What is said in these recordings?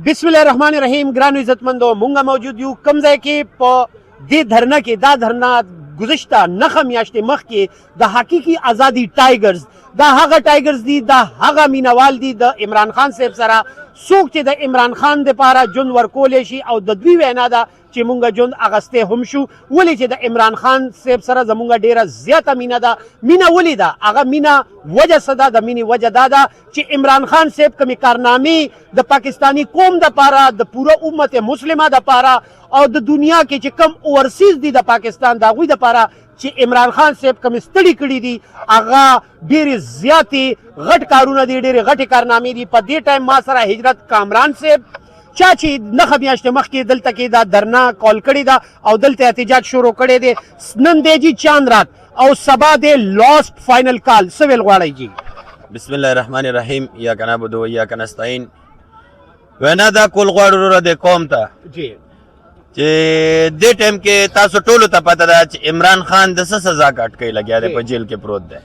بسم الله الرحمن الرحیم. ګرانو عزتمندو، مونږه موجود یو کوم ځای کې په دې دھرنا کې. دا دھرنا گزشته نخه میاشتې مخکې د حقیقي ازادي ټایګرز، دا هغه ټایګرز دي، دا هغه مینوال دي د عمران خان صاحب سره. څوک چې د عمران خان دپاره ژوند ورکولی شي، او د دوی وینا ده چې مونږ ژوند اغستی هم شو. ولې چې د عمران خان صاحب سره زمونږ ډیره زیاته مینه ده. مینه ولې ده؟ هغه مینه وجه څه ده؟ د مینې وجه دا ده چې عمران خان صاحب کومې کارنامې د پاکستاني قوم دپاره، د پوره امت مسلمه دپاره، او د دنیا کې چې کم اوورسیز دي د پاکستان د هغوی دپاره چې عمران خان صاحب کوم ستړي کړي دي، هغه ډېرې زیاتې غټ کارونه دي، ډېرې غټې کارنامې دي. په دې ټایم ما سره هجرت کامران صاحب چا چې نخه میاشتې مخکې دلته کې دا دھرنا کال کړې ده او دلته احتجاج شروع کړی دی. نن دی جی چاند رات او سبا دی لاست فائنل کال. څه ویل غواړئ جی؟ بسم الله الرحمن الرحیم. ایاک نعبد و ایاک نستعین. وینا دا کول غواړو وروره د قوم ته جی چې دې ټایم کې تاسو ټولو ته پته ده چې عمران خان د څه سزا کاټ کوي لګیا دی، په جیل کې پروت دی.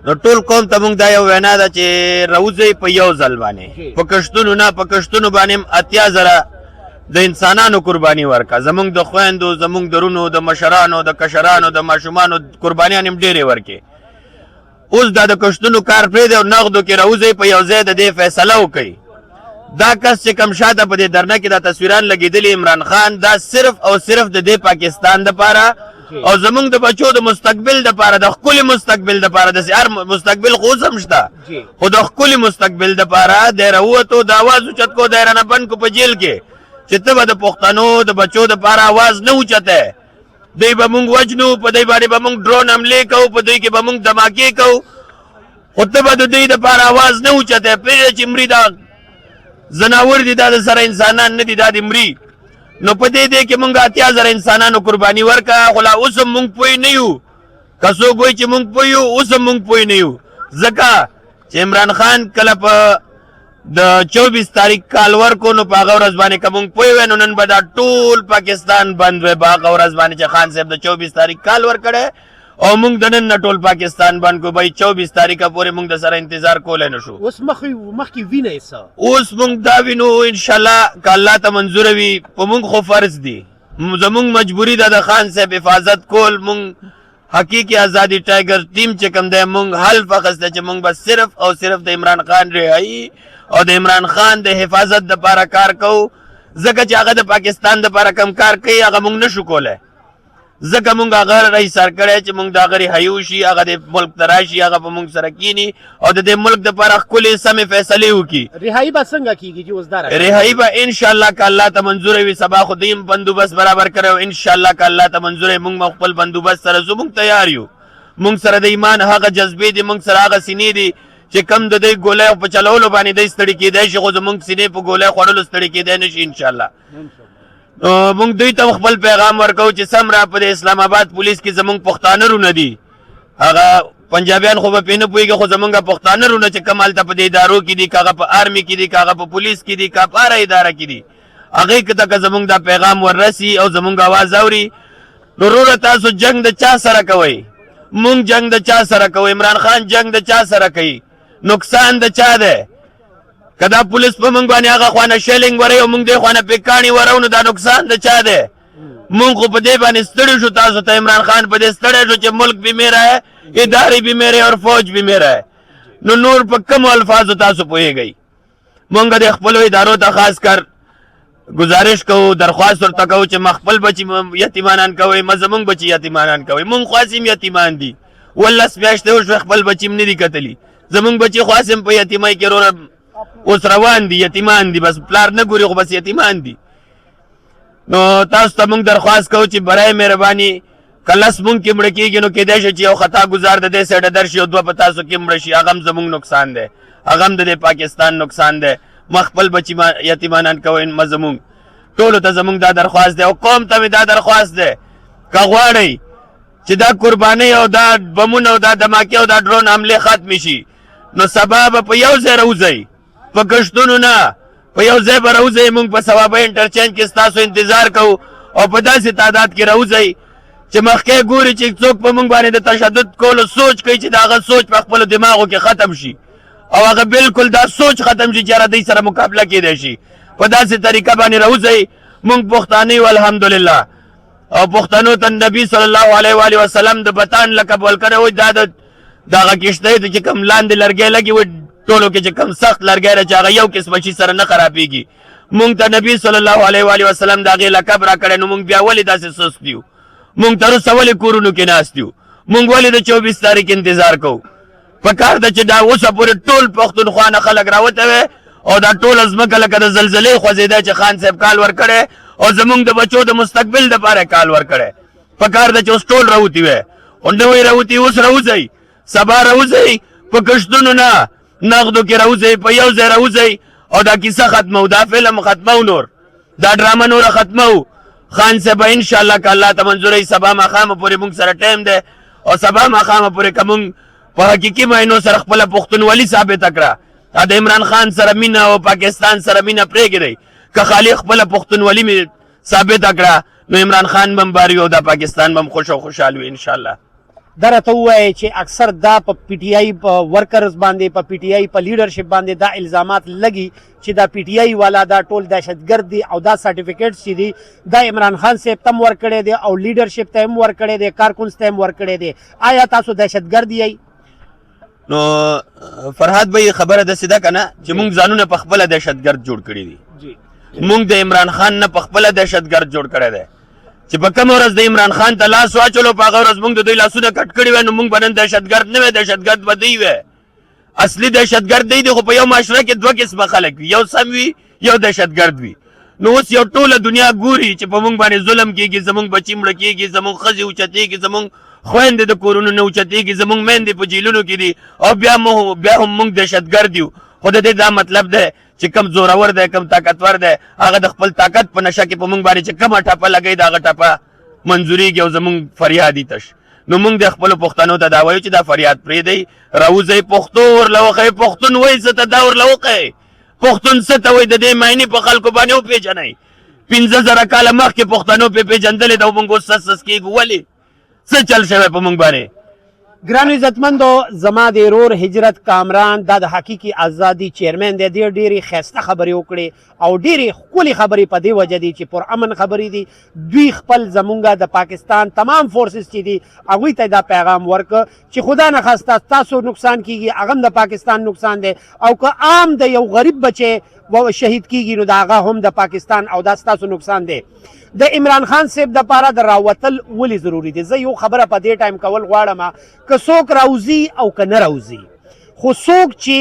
نو ټول قوم ته مونږ دا یو وینا ده چې روځئ په یو ځل باندې، په کښتونو نه، په کښتونو باندې 80,000 د انسانانو قرباني ورکړه. زمونږ د خویندو، زمونږ د رونو، د مشرانو، د کشرانو، د ماشومانو قربانیان هم ډېرې ورکړي. اوس دا د کښتونو کار پرېږدئ او نغدو کې روځئ په یو ځای د دې فیصله وکړئ. دا کس چې کم شاته په دې دھرنا کې دا تصویران لګېدلي عمران خان، دا صرف او صرف د دې پاکستان دپاره او زمونږ د بچو د مستقبل دپاره، د ښکلي مستقبل دپاره. داسې هر مستقبل خو اوس هم شته، خو د ښکلي مستقبل دپاره دی راووتو، د اواز اوچت کو، دی رانه بند کو په جیل کې چې ته به د پښتنو د بچو دپاره اواز نه اوچتی. دوی به مونږ وجنو، په دوی باندې به مونږ ډرون حملې کوو، په دوی کې به مونږ دماکې کوو، خو ته به د دوی دپاره اواز نه اوچتی. پرېږده چې مري دا زناور دي، دا د سره انسانان نه دي، دا د مري. نو په دې کې مونږ 80,000 انسانانو قرباني ورکړه. خو لا اوس هم مونږ پوه نه یو. که څوک وایي چې مونږ پوه یو، اوس هم مونږ پوه نه یو. ځکه چې عمران خان کله په د 24 تاریخ کال ورکو، نو په هغه ورځ باندې که مونږ پوه وی، نو نن به دا ټول پاکستان بند وی په هغه ورځ باندې چې خان صاحب د 24 تاریخ کال ورکړی، او مونږ د نن نه ټول پاکستان بند کو. بای 24 تاریخه پورې مونږ د سره انتظار کولی نه شو. اوس مخکې وینئ څه؟ اوس مونږ دا وینو انشاءالله که الله ته منظوره وي. په مونږ خو فرض دی، زمونږ مجبوري ده د خان صاحب حفاظت کول. مونږ حقیقي ازادي ټایګر ټیم چې کوم دی، مونږ حلف اخیستی چې مونږ به صرف او صرف د عمران خان رهایي او د عمران خان د حفاظت دپاره کار کوو. ځکه چې هغه د پاکستان دپاره کم کار کوي، هغه مونږ نشو کولی. ځکه مونږ هغه رایسار کړی چې مونږ د هغه رهایي وشي، هغه د ملک ته راشي، هغه په مونږ سره کینی او د دې ملک دپاره ښکلې سمې فیصلې وکړي. رهایي به څنګه کېږي چې اوس دا رهایي به انشاءالله که الله ته منظوره وي. سبا خو دوی هم بندوبست برابر کړی او انشاءالله که الله ته منظوره وي، مونږ خپل بندوبست سره زو. مونږ تیار یو. مونږ سره د ایمان هغه جذبې دي، مونږ سره هغه سینې دي چې کم د دوی ګولۍ په چلولو باندې دی ستړي کېدی شي، خو زمونږ سینې په ګولۍ خوړلو ستړي کېدی نه شي انشاءالله. مونږ دوی ته خپل پیغام ورکوو چې سم را په د اسلام آباد پولیس کې زمونږ پښتانه رونه دي. هغه پنجابیان خو به پرې نه پوهېږي، خو زمونږ پښتانه رونه چې کوم هلته په دې ادارو کې دي، که هغه په آرمي کې دي، که هغه په پولیس کې دي، که په هره اداره کې دي، هغې ته که زمونږ دا پیغام وررسي او زمونږ اواز اوري، نو وروره تاسو جنګ د چا سره کوئ؟ مونږ جنګ د چا سره کوو؟ عمران خان جنګ د چا سره کوي؟ نقصان د چا دی؟ که دا پولیس په مونږ باندې هغه خوانه شیلنګ ورئ او مونږ دې خوانه پیکاڼي ورو، نو دا نقصان د چا دی؟ مونږ خو په دې باندې ستړي شو. تاسو ته عمران خان په دې ستړی شو چې ملک بھی میرا ہے، ادارې بھی میرے اور فوج بھی میرا ہے. نو نور په کومو الفاظو تاسو پوهېږئ؟ مونږ د خپلو ادارو ته خاص کر گزارش کوو، درخواست ورته کوو چې خپل بچي یتیمانان کوئ، زمونږ بچي یتیمانان کوئ. مونږ خو هسې هم یتیمان دي، 18 میاشتې وشوې خپل بچي هم نه دي کتلي. زمونږ بچي خو هسې هم په یتیمۍ کې وروره اوس روان دي، یتیمان دي، بس پلار نه ګوري خو بس یتیمان دي. نو تاسو ته مونږ درخواست کوو چې برای مهرباني که لس مونږ کې مړه کېږي، نو کېدی شي چې یو خطا ګزار د دې سایډه درشي او دوه په تاسو کې مړه شي، هغه هم زمونږ نقصان دی، هغه هم د دې پاکستان نقصان دی. خپل بچي یتیمانان کوئ، زمونږ ټولو ته زمونږ دا درخواست دی او قوم ته مې دا درخواست دی، که غواړئ چې دا قربانۍ او دا بمونه او دا دماکې او دا ډرون حملې ختمې شي، نو سبا به په یو ځای راوځئ، په کښتونو نه، په یو ځای به راوځئ. مونږ په ثوابه انټرچینج کې ستاسو انتظار کوو او په داسې تعداد کې راوځئ چې مخکې ګوري چې څوک په مونږ باندې د تشدد کولو سوچ کوي، چې د هغه سوچ په خپلو دماغو کې ختم شي او هغه بالکل دا سوچ ختم شي چې یاره دوی سره مقابله کیدای شي په داسې طریقه باندې راوځئ موږ پښتانه یو الحمدلله او پښتنو ته نبی صلی الله علیه و آله وسلم د بتان لقب ورکړی وای دا د دغه کښتۍ ته چې کوم لاندې لرګی لګي وای ټولو کې چې کوم سخت لرګی دی چې هغه یو قسمه شي سره نه خرابېږي مونږ ته نبی صلی الله علیه و آله وسلم د هغې لقب راکړی نو مونږ بیا ولې داسې سست یو مونږ تر اوسه ولې کورونو کې ناست یو مونږ ولې د 24 تاریخ انتظار کوو په کار ده چې دا اوسه پورې ټول پښتونخوا نه خلک راوتی وی او دا ټوله ځمکه لکه د زلزلې خوځېده چې خان صاحب کال ورکړی او زمونږ د بچو د مستقبل دپاره کال ورکړی په کار ده چې اوس ټول راوتي وی او نوی راوتي اوس راوځئ سبا راوځئ په کښتونو نه نغدو کې راوځئ په یو ځای راوځئ او دا کیسه ختمو دا فلم ختمو نور دا ډرامه نوره ختمو خان صاحب انشاءالله که الله ته منظوروي سبا ماښامه پورې مونږ سره ټایم دی او سبا ماښامه پورې که مونږ په حقیقي معنو سره خپله پښتونولي ثابته کړه دا د عمران خان سره مینه او پاکستان سره مینه پرېږدئ که خالي خپله پښتونولي مې ثابته کړه نو عمران خان به هم بار وي او دا پاکستان به هم خوش او خوشحال وي انشاءالله دا راته ووایئ چې اکثر دا په پی ټي آی په ورکرز باندې په پی ټي آی په لیډرشپ باندې دا الزامات لګي چې دا پی ټي آی والا دا ټول دهشتګرد دي او دا سرټیفیکیټس چې دي دا عمران خان صاحب ته هم ورکړی دی او لیډرشپ ته هم ورکړی دی کارکونس ته هم ورکړی دی آیا تاسو دهشتګرد یئ نو فرهاد بھائی خبره داسې ده که نه چې مونږ ځانونه په خپله دهشتګرد جوړ کړي دي مونږ د عمران خان نه په خپله دهشتګرد جوړ کړی دی چې په کومه ورځ د عمران خان ته لاس واچولو په هغه ورځ مونږ د دوی لاسونه کټ کړي وی نو مونږ به نن دهشتګرد نه وی دهشتګرد به دوی وی اصلي دهشتګرد دی خو په یو معاشره کې دوه قسمه خلک وي یو سم وي یو دهشتګرد وي نو اوس یو ټوله دنیا ګوري چې په مونږ باندې ظلم کېږي زمونږ بچي مړه کېږي زمونږ ښځې اوچتېږي زمونږ خویندې د کورونو نه اوچتېږي زمونږ میندې په جیلونو کې دي او بیا هم مونږ دهشتګرد یو خو د دې دا مطلب دی چې کم زورور دی کم طاقتور دی هغه د خپل طاقت په نشه کې په مونږ باندې چې کومه ټپه لګوي د هغه ټپه منظورېږي او زمونږ فریاد یې تش نو مونږ د خپلو پښتنو ته دا وایو چې دا فریاد پرېږدئ راوځئ پښتو ورله وښئ پښتون وایي څه ته دا ورله وښئ پښتون څه ته وایي د دې معنی په خلکو باندې وپېژنئ 15,000 کاله مخکې پښتنو پې پېژندلې ده او مونږ اوس سس کېږو ولې څه چل شوی په مونږ باندې ګرانو عزتمندو زما د ورور هجرت کامران دا د حقیقي ازادي چیرمن دی ډېرې ښایسته خبرې وکړې او ډېرې ښکلې خبرې په دې وجه دي چې پرامن خبرې دي دوی خپل زمونږ د پاکستان تمام فورسز چې دي هغوی ته دا پیغام ورکړه چې خدا نخواسته تاسو نقصان کیږي هغه هم د پاکستان نقصان دی او که عام د یو غریب بچی شهید کیږي نو د هغه هم د پاکستان او دا ستاسو نقصان دی د عمران خان صاحب دپاره د راوتل ولې ضروري دی زه یو خبره په دې ټایم کول غواړم که څوک راوځي او که نه راوځي خو څوک چې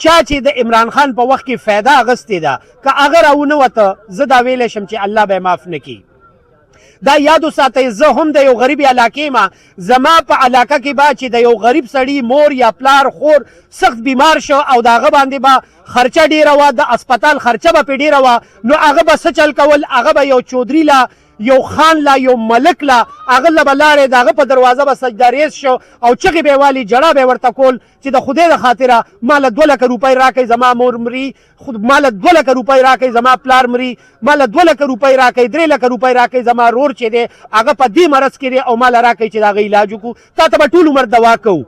چا چې د عمران خان په وخت کې فایده اخیستې ده که هغه راونه وته زه دا ویلی شم چې الله به معاف نه کړي دا یاد وساتئ زه هم د یو غریب علاقې ما زما په علاقه کې به چې د یو غریب سړي مور یا پلار خور سخت بیمار شو او د هغه باندې به خرچه ډیره وه د اسپتال خرچه به پې ډیره وه نو هغه به څه چل کول هغه به یو چودري لا یو خان لا یو ملک لا هغه له به لاړې د هغه په دروازه به سجداریز شو او چغې به یې والي جړه به یې ورته کول چې د خدای د خاطره ما له 2 لکه روپۍ راکئ زما مور مري ما له 2 لکه روپۍ راکئ زما پلار مري ما له 2 لکه روپۍ راکئ 3 لکه روپۍ راکئ زما رور چې دی هغه په دې مرض کې دی او ما له راکئ چې د هغه علاج وکړو تا ته به ټول عمر دوا کوو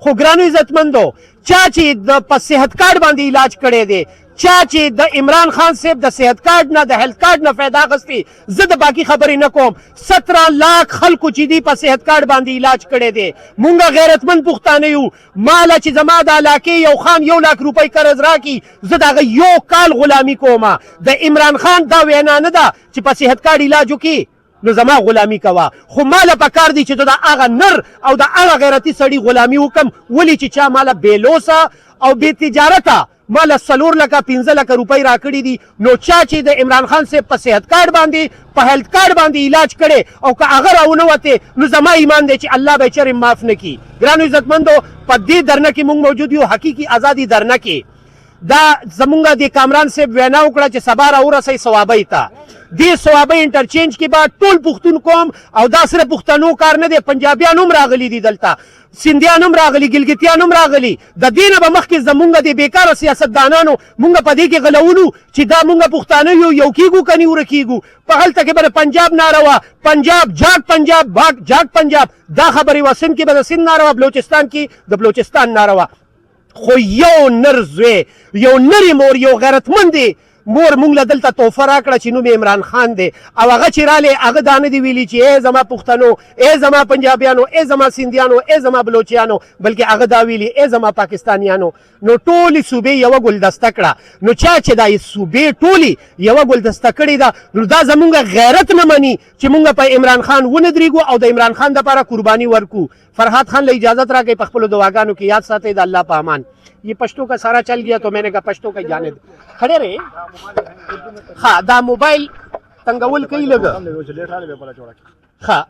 خو ګرانو عزتمندو چا چې په صحت کارډ باندې علاج کړی دی چا چې د عمران خان صاحب د صحت کارډ نه د هیلث کارډ نه فایده اخیستې زه د باقي خبرې نه کوم 17 لاک خلکو چې دي په صحت کارډ باندې علاج کړی دی مونږ غیرتمند پښتانه یو ماله چې زما د علاقې یو خان 1 لاک روپۍ قرض راکړي زه د هغه یو کال غلامي کومه د عمران خان دا وینا نه ده چې په صحت کارډ علاج وکړي نو زما غلامي کوه خو ماله پکار دی چې د هغه نر او د هغه غیرتي سړي غلامي وکم ولې چې چا ماله بېلوسه او بې تجارته ماله 4 لکه 15 لکه روپۍ راکړي دي نو چا چې د عمران خان صاحب په صحت کارډ باندې په هیلث کارډ باندې علاج کړی او که هغه راونه وتې نو زما ایمان دی چې الله به چرې معاف نه کړي ګرانو عزتمندو په دې درنه کې موږ موجود یو حقیقي ازادي درنه کې دا زمونږ د کامران صاحب وینا وکړه چې سبا راورسئ صوابۍ ته دې صوابۍ انټرچینج کې به ټول پښتون قوم او دا صرف پښتنو کار نه دی پنجابیان هم راغلي دي دلته سندیان هم راغلي ګلګتیان هم راغلي د دې نه به مخکې زمونږ د بیکاره سیاستدانانو مونږ په دې کې غلولو چې دا مونږ پښتانه یو کېږو که نه ورکېږو په هلته کې به د پنجاب ناره وه پنجاب جاګ پنجاب جاګ پنجاب دا خبرې وه سند کې به د سند ناره وه بلوچستان کې د بلوچستان ناره وه خو یو نر زوی یو نرې مور یو غیرتمندې مور مونږ له دلته تحفه راکړه چې نوم عمران خان دی او هغه چې رالی هغه دا نه دي ویلي چې ای زما پښتنو ای زما پنجابیانو ای زما سیندیانو ای زما بلوچیانو بلکې هغه دا ویلي ای زما پاکستانیانو نو ټولې صوبې یوه ګلدسته کړه نو چا چې دا صوبې ټولې یوه ګلدسته کړې ده نو دا زمونږ غیرت نه مني چې مونږ په عمران خان ونه درېږو او د عمران خان دپاره قرباني ورکو فرحات خان له اجازت راکړئ په خپلو دعاګانو کې یاد ساتئ د الله په امان یہ پشتو کا سارا چل گیا تو میں نے کہا پشتو کا جانے دے کھڑے رہے ہاں دا موبائل تنگول کئی لگا ہاں